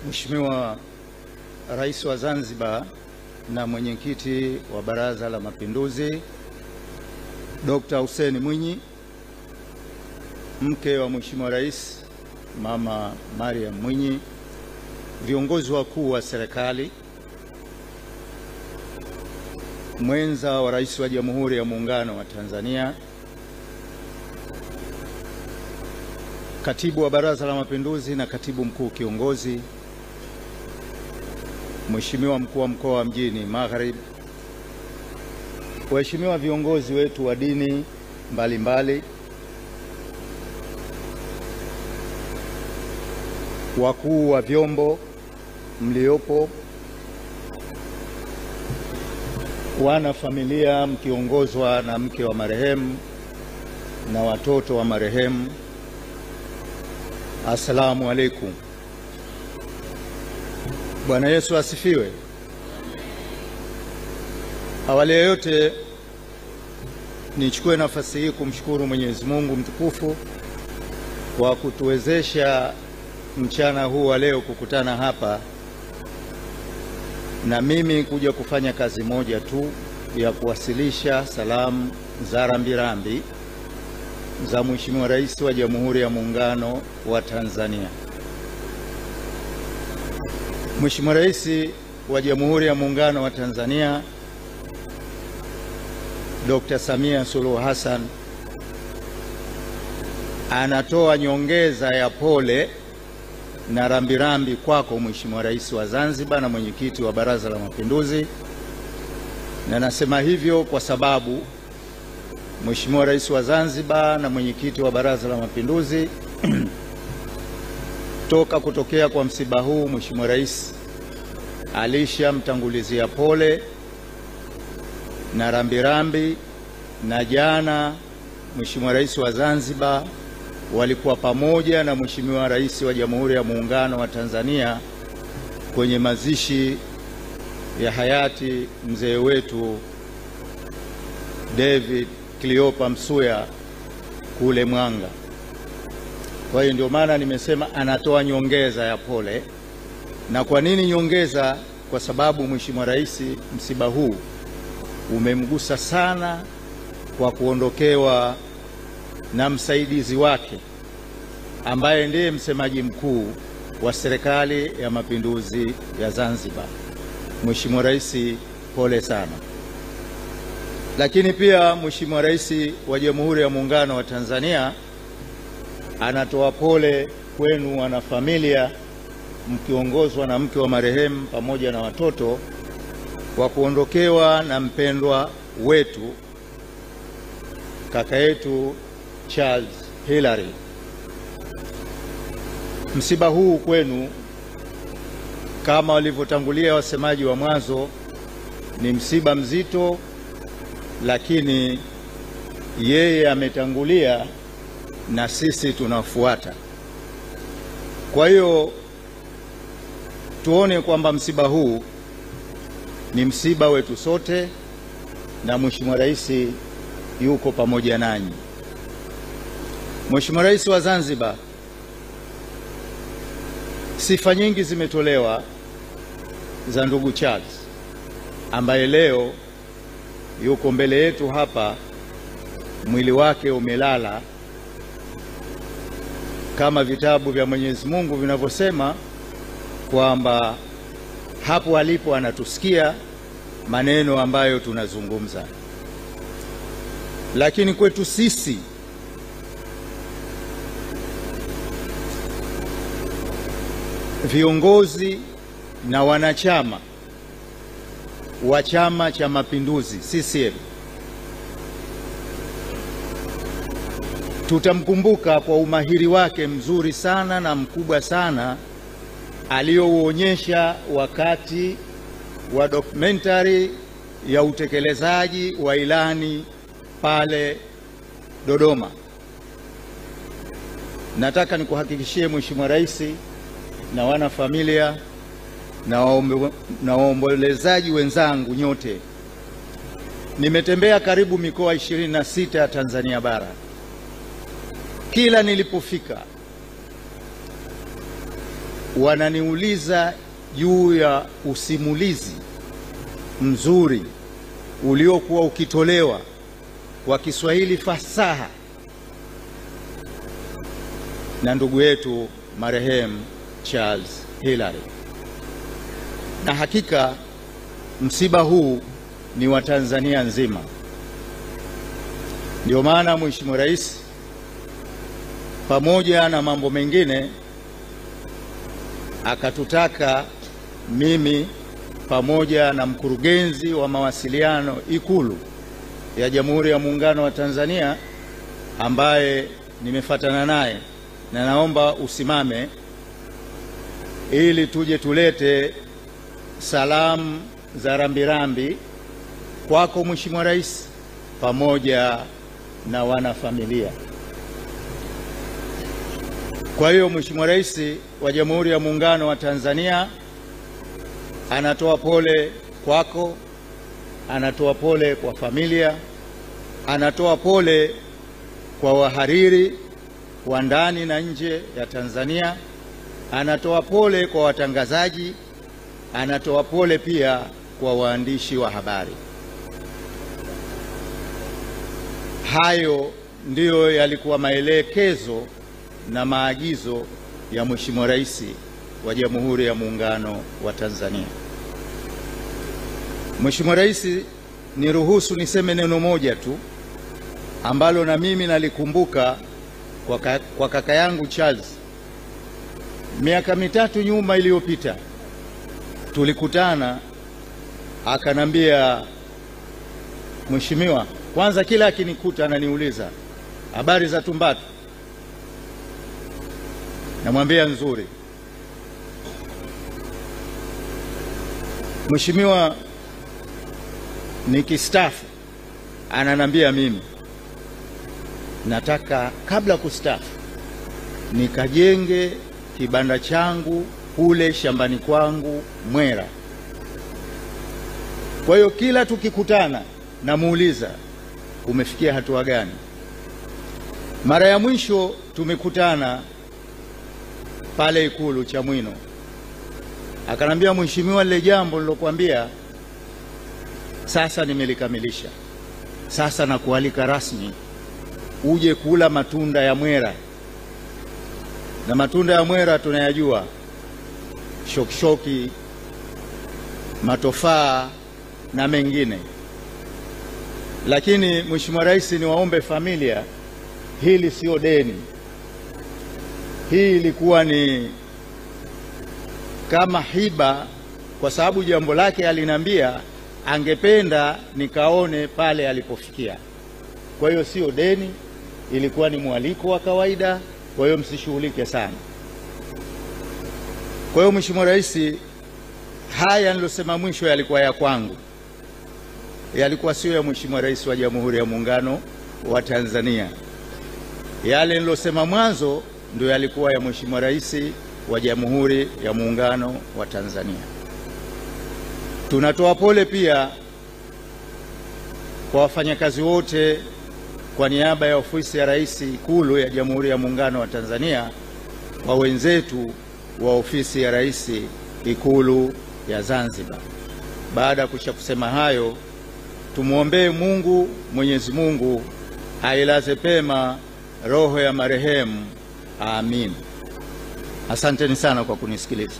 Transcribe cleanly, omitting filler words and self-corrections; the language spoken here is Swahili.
Mheshimiwa Rais wa Zanzibar na mwenyekiti wa Baraza la Mapinduzi Dr. Hussein Mwinyi, mke wa Mheshimiwa Rais Mama Mariam Mwinyi, viongozi wakuu wa serikali, mwenza wa Rais wa Jamhuri ya Muungano wa Tanzania, katibu wa Baraza la Mapinduzi na katibu mkuu kiongozi, Mheshimiwa mkuu wa mkoa wa Mjini Magharibi, waheshimiwa viongozi wetu wa dini mbalimbali, wakuu wa vyombo mliopo, wana familia mkiongozwa na mke wa marehemu na watoto wa marehemu, Assalamu alaikum. Bwana Yesu asifiwe. Awali ya yote nichukue nafasi hii kumshukuru Mwenyezi Mungu mtukufu kwa kutuwezesha mchana huu wa leo kukutana hapa na mimi kuja kufanya kazi moja tu ya kuwasilisha salamu za rambirambi za Mheshimiwa Rais wa Jamhuri ya Muungano wa Tanzania. Mheshimiwa Rais wa Jamhuri ya Muungano wa Tanzania Dr. Samia Suluhu Hassan anatoa nyongeza ya pole na rambirambi kwako Mheshimiwa Rais wa Zanzibar na mwenyekiti wa Baraza la Mapinduzi, na nasema hivyo kwa sababu Mheshimiwa Rais wa Zanzibar na mwenyekiti wa Baraza la Mapinduzi toka kutokea kwa msiba huu, Mheshimiwa Rais alishamtangulizia pole na rambirambi, na jana Mheshimiwa Rais wa Zanzibar walikuwa pamoja na Mheshimiwa Rais wa Jamhuri ya Muungano wa Tanzania kwenye mazishi ya hayati mzee wetu David Cleopa Msuya kule Mwanga. Kwa hiyo ndio maana nimesema anatoa nyongeza ya pole. Na kwa nini nyongeza? Kwa sababu Mheshimiwa Rais msiba huu umemgusa sana kwa kuondokewa na msaidizi wake ambaye ndiye msemaji mkuu wa Serikali ya Mapinduzi ya Zanzibar. Mheshimiwa Rais, pole sana. Lakini pia Mheshimiwa Rais wa Jamhuri ya Muungano wa Tanzania anatoa pole kwenu wanafamilia mkiongozwa na mke wa marehemu pamoja na watoto kwa kuondokewa na mpendwa wetu kaka yetu Charles Hilary. Msiba huu kwenu, kama walivyotangulia wasemaji wa mwanzo, ni msiba mzito, lakini yeye ametangulia na sisi tunafuata. Kwa hiyo tuone kwamba msiba huu ni msiba wetu sote, na Mheshimiwa Rais yuko pamoja nanyi. Mheshimiwa Rais wa Zanzibar, sifa nyingi zimetolewa za ndugu Charles ambaye leo yuko mbele yetu hapa, mwili wake umelala kama vitabu vya Mwenyezi Mungu vinavyosema kwamba hapo alipo anatusikia maneno ambayo tunazungumza. Lakini kwetu sisi viongozi na wanachama wa Chama cha Mapinduzi CCM tutamkumbuka kwa umahiri wake mzuri sana na mkubwa sana aliyouonyesha wakati wa documentary ya utekelezaji wa ilani pale Dodoma. Nataka nikuhakikishie Mheshimiwa Rais na wana familia na waombolezaji wenzangu nyote, nimetembea karibu mikoa 26 ya Tanzania bara. Kila nilipofika wananiuliza juu ya usimulizi mzuri uliokuwa ukitolewa kwa Kiswahili fasaha na ndugu yetu marehemu Charles Hilary. Na hakika msiba huu ni wa Tanzania nzima. Ndio maana Mheshimiwa Rais pamoja na mambo mengine akatutaka mimi pamoja na mkurugenzi wa mawasiliano Ikulu ya Jamhuri ya Muungano wa Tanzania ambaye nimefuatana naye, na naomba usimame ili tuje tulete salamu za rambirambi kwako Mheshimiwa Rais pamoja na wanafamilia. Kwa hiyo Mheshimiwa Rais wa Jamhuri ya Muungano wa Tanzania anatoa pole kwako, anatoa pole kwa familia, anatoa pole kwa wahariri wa ndani na nje ya Tanzania, anatoa pole kwa watangazaji, anatoa pole pia kwa waandishi wa habari. Hayo ndiyo yalikuwa maelekezo na maagizo ya Mheshimiwa Rais wa Jamhuri ya Muungano wa Tanzania. Mheshimiwa Rais, niruhusu niseme neno moja tu ambalo na mimi nalikumbuka kwa kaka yangu Charles. Miaka mitatu nyuma iliyopita tulikutana, akanambia, Mheshimiwa, kwanza kila akinikuta ananiuliza habari za Tumbatu. Namwambia nzuri. Mheshimiwa, nikistaafu, ananambia mimi nataka kabla kustaafu nikajenge kibanda changu kule shambani kwangu Mwera. Kwa hiyo kila tukikutana namuuliza umefikia hatua gani. Mara ya mwisho tumekutana pale Ikulu Chamwino, akanambia, Mheshimiwa, lile jambo nilokuambia sasa nimelikamilisha. Sasa nakualika rasmi uje kula matunda ya Mwera. Na matunda ya Mwera tunayajua, shokishoki, matofaa na mengine. Lakini Mheshimiwa Rais, niwaombe familia, hili sio deni. Hii ilikuwa ni kama hiba, kwa sababu jambo lake alinambia angependa nikaone pale alipofikia. Kwa hiyo sio deni, ilikuwa ni mwaliko wa kawaida. Kwa hiyo msishughulike sana. Kwa hiyo Mheshimiwa Rais, haya nilosema mwisho yalikuwa ya kwangu, yalikuwa sio ya Mheshimiwa Rais wa Jamhuri ya Muungano wa Tanzania. Yale nilosema mwanzo ndio yalikuwa ya Mheshimiwa Rais wa Jamhuri ya Muungano wa Tanzania. Tunatoa pole pia kwa wafanyakazi wote kwa niaba ya Ofisi ya Rais Ikulu ya Jamhuri ya Muungano wa Tanzania, kwa wenzetu wa Ofisi ya Rais Ikulu ya Zanzibar. Baada ya kusema hayo, tumuombee Mungu, Mwenyezi Mungu ailaze pema roho ya marehemu. Amin. Asanteni sana kwa kunisikiliza.